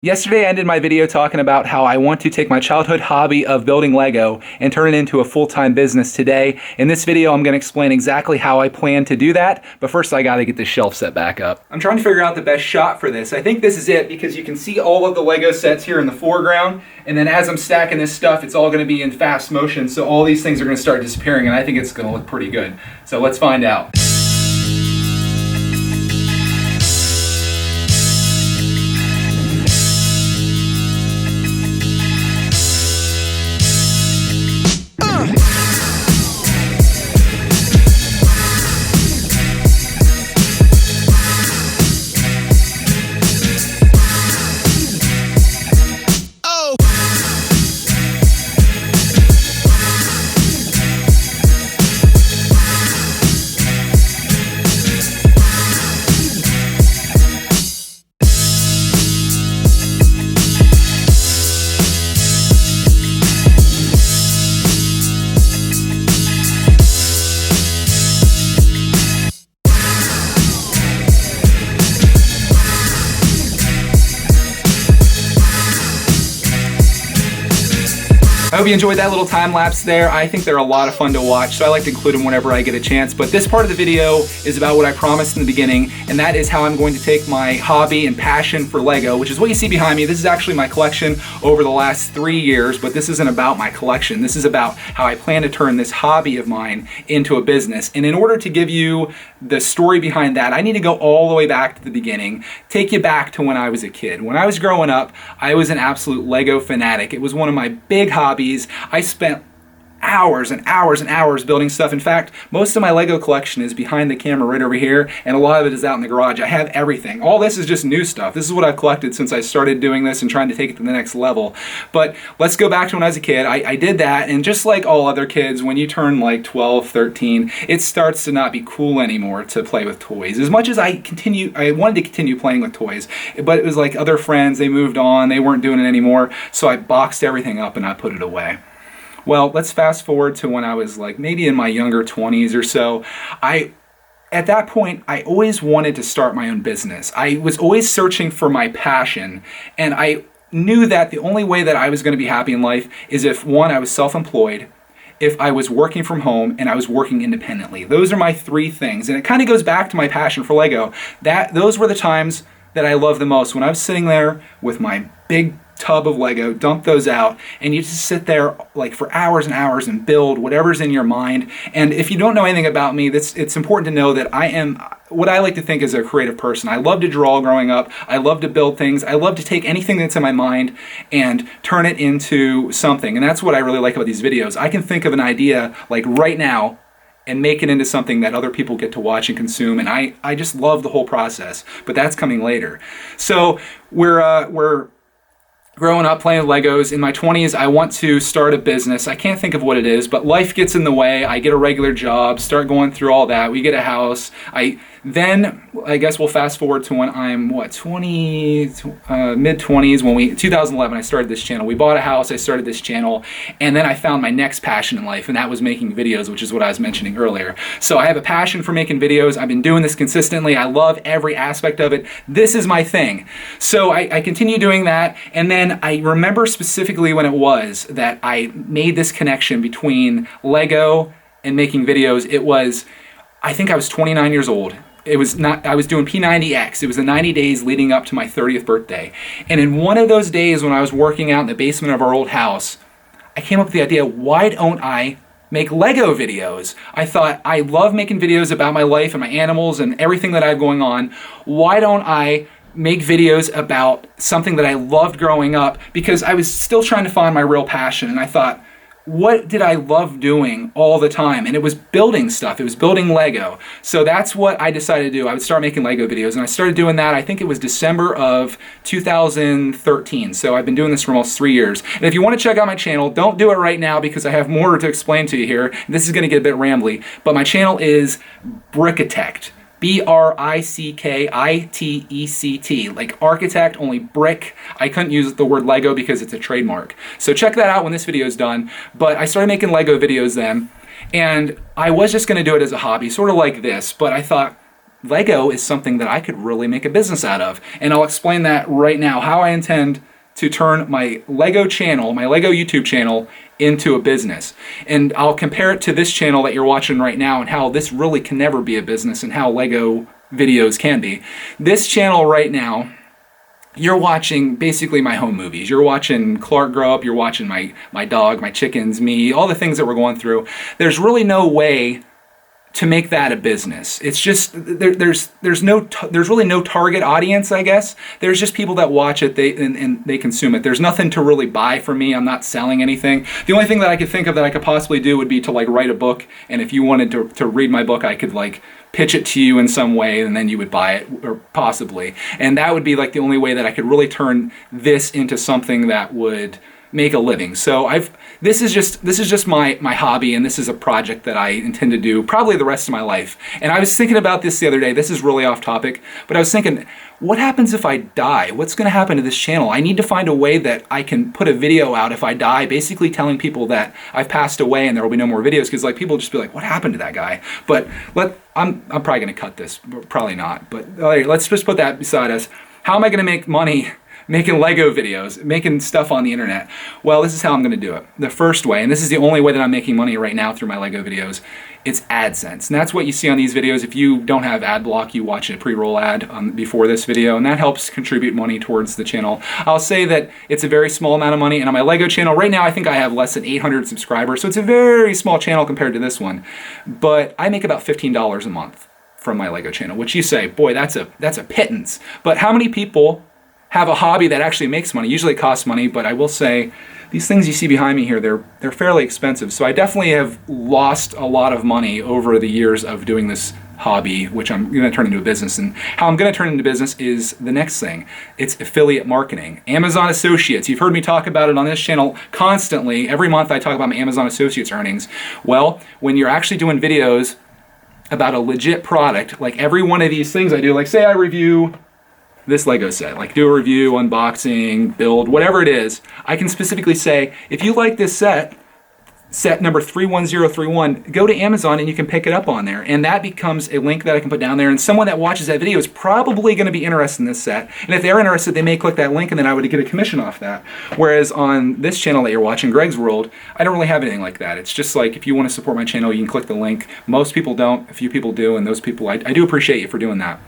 Yesterday I ended my video talking about how I want to take my childhood hobby of building Lego and turn it into a full-time business today. In this video I'm going to explain exactly how I plan to do that, but first I gotta get this shelf set back up. I'm trying to figure out the best shot for this. I think this is it because you can see all of the Lego sets here in the foreground, and then as I'm stacking this stuff it's all going to be in fast motion, so all these things are going to start disappearing and I think it's going to look pretty good. So let's find out. I hope you enjoyed that little time lapse there. I think they're a lot of fun to watch, so I like to include them whenever I get a chance. But this part of the video is about what I promised in the beginning, and that is how I'm going to take my hobby and passion for Lego, which is what you see behind me. This is actually my collection over the last 3 years, but this isn't about my collection. This is about how I plan to turn this hobby of mine into a business. And in order to give you the story behind that, I need to go all the way back to the beginning, take you back to when I was a kid. When I was growing up, I was an absolute Lego fanatic. It was one of my big hobbies. I spent hours and hours and hours building stuff. In fact, most of my Lego collection is behind the camera right over here, and a lot of it is out in the garage. I have everything. All this is just new stuff. This is what I've collected since I started doing this and trying to take it to the next level. But let's go back to when I was a kid. I did that, and just like all other kids, when you turn like 12, 13, it starts to not be cool anymore to play with toys. As much as I wanted to continue playing with toys, but it was like other friends, they moved on, they weren't doing it anymore, so I boxed everything up and I put it away. Well, let's fast forward to when I was like maybe in my younger 20s or so. At that point, I always wanted to start my own business. I was always searching for my passion, and I knew that the only way that I was going to be happy in life is if, one, I was self-employed, if I was working from home, and I was working independently. Those are my three things, and it kind of goes back to my passion for Lego. Those were the times that I loved the most, when I was sitting there with my big tub of Lego, dump those out, and you just sit there like for hours and hours and build whatever's in your mind. And if you don't know anything about me, it's important to know that I am what I like to think is a creative person. I love to draw growing up. I love to build things. I love to take anything that's in my mind and turn it into something. And that's what I really like about these videos. I can think of an idea like right now and make it into something that other people get to watch and consume, and I just love the whole process, but that's coming later. So we're growing up playing Legos. In my 20s, I want to start a business. I can't think of what it is, but life gets in the way. I get a regular job, start going through all that. We get a house. Then I guess we'll fast forward to when I'm mid 20s. 2011, I started this channel. We bought a house, I started this channel, and then I found my next passion in life, and that was making videos, which is what I was mentioning earlier. So I have a passion for making videos. I've been doing this consistently. I love every aspect of it. This is my thing. So I continue doing that, and then I remember specifically when it was that I made this connection between Lego and making videos. It was, I think I was 29 years old. I was doing P90X. It was the 90 days leading up to my 30th birthday. And in one of those days when I was working out in the basement of our old house, I came up with the idea, why don't I make Lego videos? I thought, I love making videos about my life and my animals and everything that I have going on. Why don't I make videos about something that I loved growing up? Because I was still trying to find my real passion, and I thought, what did I love doing all the time? And it was building stuff. It was building Lego. So that's what I decided to do. I would start making Lego videos, and I started doing that, I think it was December of 2013. So I've been doing this for almost 3 years. And if you want to check out my channel, don't do it right now because I have more to explain to you here. This is going to get a bit rambly, but my channel is Brickitect. Brickitect, like architect, only brick. I couldn't use the word Lego because it's a trademark. So check that out when this video is done. But I started making Lego videos then, and I was just gonna do it as a hobby, sort of like this, but I thought, Lego is something that I could really make a business out of. And I'll explain that right now, how I intend to turn my Lego channel, my Lego YouTube channel, into a business. And I'll compare it to this channel that you're watching right now and how this really can never be a business and how Lego videos can be. This channel right now, you're watching basically my home movies. You're watching Clark grow up, you're watching my dog, my chickens, me, all the things that we're going through. There's really no way to make that a business. It's just there's really no target audience, I guess. There's just people that watch it, and they consume it. There's nothing to really buy from me. I'm not selling anything. The only thing that I could think of that I could possibly do would be to like write a book, and if you wanted to read my book, I could like pitch it to you in some way, and then you would buy it, or possibly. And that would be like the only way that I could really turn this into something that would make a living. So this is just my hobby, and this is a project that I intend to do probably the rest of my life. And I was thinking about this the other day. This is really off topic, but I was thinking, what happens if I die? What's going to happen to this channel? I need to find a way that I can put a video out if I die, basically telling people that I've passed away and there will be no more videos, because like people will just be like, what happened to that guy? But I'm probably going to cut this, probably not. But let's just put that beside us. How am I going to make money making Lego videos, making stuff on the internet? Well, this is how I'm going to do it. The first way, and this is the only way that I'm making money right now through my Lego videos, it's AdSense. And that's what you see on these videos. If you don't have ad block, you watch a pre-roll ad before this video, and that helps contribute money towards the channel. I'll say that it's a very small amount of money, and on my Lego channel, right now I think I have less than 800 subscribers, so it's a very small channel compared to this one. But I make about $15 a month from my Lego channel, which you say, boy, that's a pittance. But how many people have a hobby that actually makes money? Usually it costs money, but I will say these things you see behind me here, they're fairly expensive. So I definitely have lost a lot of money over the years of doing this hobby, which I'm going to turn into a business. And how I'm going to turn it into business is the next thing. It's affiliate marketing. Amazon Associates. You've heard me talk about it on this channel constantly. Every month I talk about my Amazon Associates earnings. Well, when you're actually doing videos about a legit product, like every one of these things I do, like say I review this Lego set, like do a review, unboxing, build, whatever it is, I can specifically say, if you like this set number 31031, go to Amazon and you can pick it up on there. And that becomes a link that I can put down there, and someone that watches that video is probably going to be interested in this set. And if they're interested, they may click that link, and then I would get a commission off that. Whereas on this channel that you're watching, Greg's World, I don't really have anything like that. It's just like, if you want to support my channel, you can click the link. Most people don't, a few people do, and those people, I do appreciate you for doing that.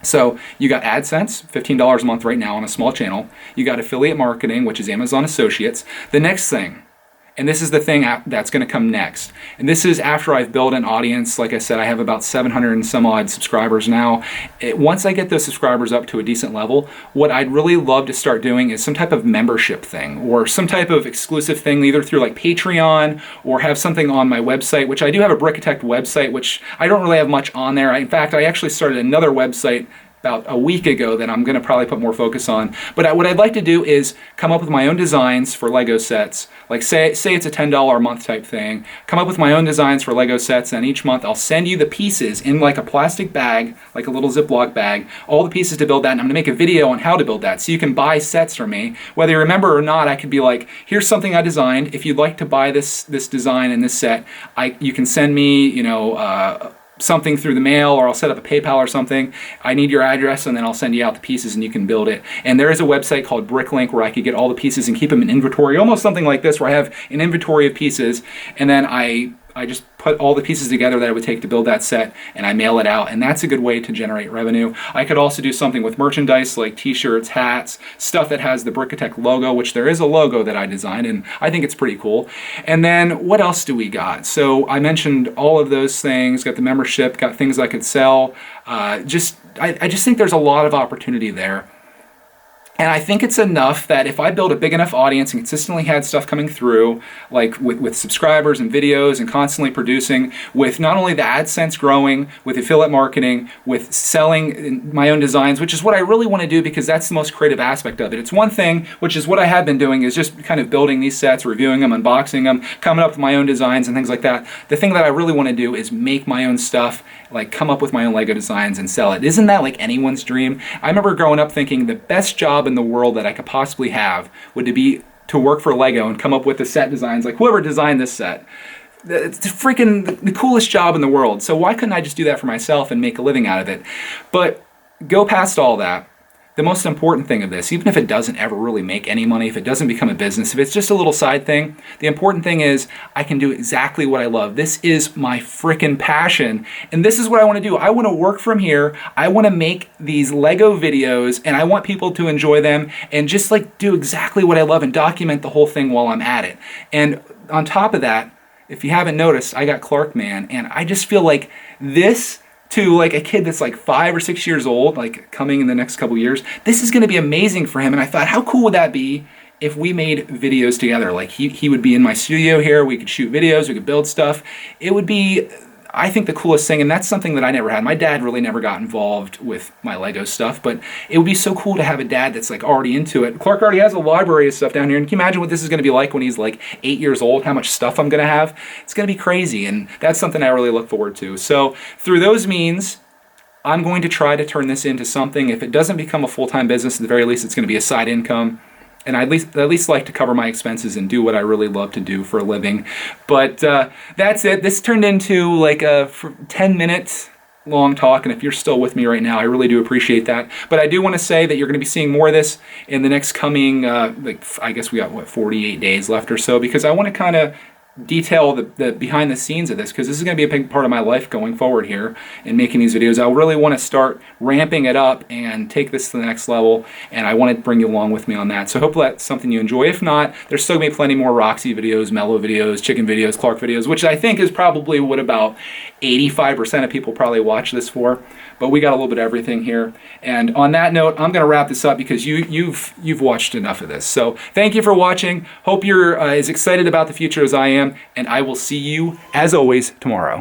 So you got AdSense, $15 a month right now on a small channel. You got affiliate marketing, which is Amazon Associates. The next thing, and this is the thing that's going to come next, and this is after I've built an audience. Like I said, I have about 700 and some odd subscribers now. Once I get those subscribers up to a decent level, what I'd really love to start doing is some type of membership thing, or some type of exclusive thing, either through like Patreon, or have something on my website, which I do have a Brickitect website, which I don't really have much on there. In fact, I actually started another website about a week ago that I'm going to probably put more focus on. But what I'd like to do is come up with my own designs for Lego sets. Like say it's a $10 a month type thing. Come up with my own designs for Lego sets, and each month I'll send you the pieces in like a plastic bag, like a little Ziploc bag, all the pieces to build that, and I'm going to make a video on how to build that. So you can buy sets from me. Whether you remember or not, I could be like, here's something I designed. If you'd like to buy this design and this set, you can send me, something through the mail, or I'll set up a PayPal or something. I need your address, and then I'll send you out the pieces and you can build it. And there is a website called Bricklink where I could get all the pieces and keep them in inventory, almost something like this, where I have an inventory of pieces, and then I just put all the pieces together that it would take to build that set, and I mail it out, and that's a good way to generate revenue. I could also do something with merchandise like t-shirts, hats, stuff that has the Brickitect logo, which there is a logo that I designed, and I think it's pretty cool. And then what else do we got? So I mentioned all of those things, got the membership, got things I could sell. I just think there's a lot of opportunity there. And I think it's enough that if I build a big enough audience and consistently had stuff coming through, like with subscribers and videos and constantly producing, with not only the AdSense growing, with affiliate marketing, with selling my own designs, which is what I really want to do because that's the most creative aspect of it. It's one thing, which is what I have been doing, is just kind of building these sets, reviewing them, unboxing them, coming up with my own designs and things like that. The thing that I really want to do is make my own stuff, like come up with my own Lego designs and sell it. Isn't that like anyone's dream? I remember growing up thinking the best job in the world that I could possibly have would be to work for Lego and come up with the set designs, like whoever designed this set. it's freaking the coolest job in the world. So why couldn't I just do that for myself and make a living out of it? But go past all that. The most important thing of this, even if it doesn't ever really make any money, if it doesn't become a business, if it's just a little side thing, the important thing is I can do exactly what I love. This is my freaking passion, and this is what I want to do. I want to work from here. I want to make these Lego videos, and I want people to enjoy them and just like do exactly what I love and document the whole thing while I'm at it. And on top of that, if you haven't noticed, I got Clark Man, and I just feel like this, to like a kid that's like 5 or 6 years old, like coming in the next couple years, this is going to be amazing for him. And I thought, how cool would that be if we made videos together? Like he would be in my studio here, we could shoot videos, we could build stuff. It would be, I think, the coolest thing, and that's something that I never had. My dad really never got involved with my Lego stuff, but it would be so cool to have a dad that's like already into it. Clark already has a library of stuff down here, and can you imagine what this is going to be like when he's like 8 years old, how much stuff I'm going to have? It's going to be crazy, and that's something I really look forward to. So through those means, I'm going to try to turn this into something. If it doesn't become a full-time business, at the very least, it's going to be a side income. And I at least like to cover my expenses and do what I really love to do for a living. But that's it. This turned into like a 10 minutes long talk, and if you're still with me right now, I really do appreciate that. But I do want to say that you're going to be seeing more of this in the next coming, like I guess we got, what, 48 days left or so, because I want to kind of detail the behind the scenes of this, because this is going to be a big part of my life going forward here in making these videos. I really want to start ramping it up and take this to the next level, and I want to bring you along with me on that. So hopefully that's something you enjoy. If not, there's still going to be plenty more Roxy videos, Mellow videos, Chicken videos, Clark videos, which I think is probably what about 85% of people probably watch this for. But we got a little bit of everything here. And on that note, I'm going to wrap this up because you've watched enough of this. So thank you for watching. Hope you're as excited about the future as I am, and I will see you, as always, tomorrow.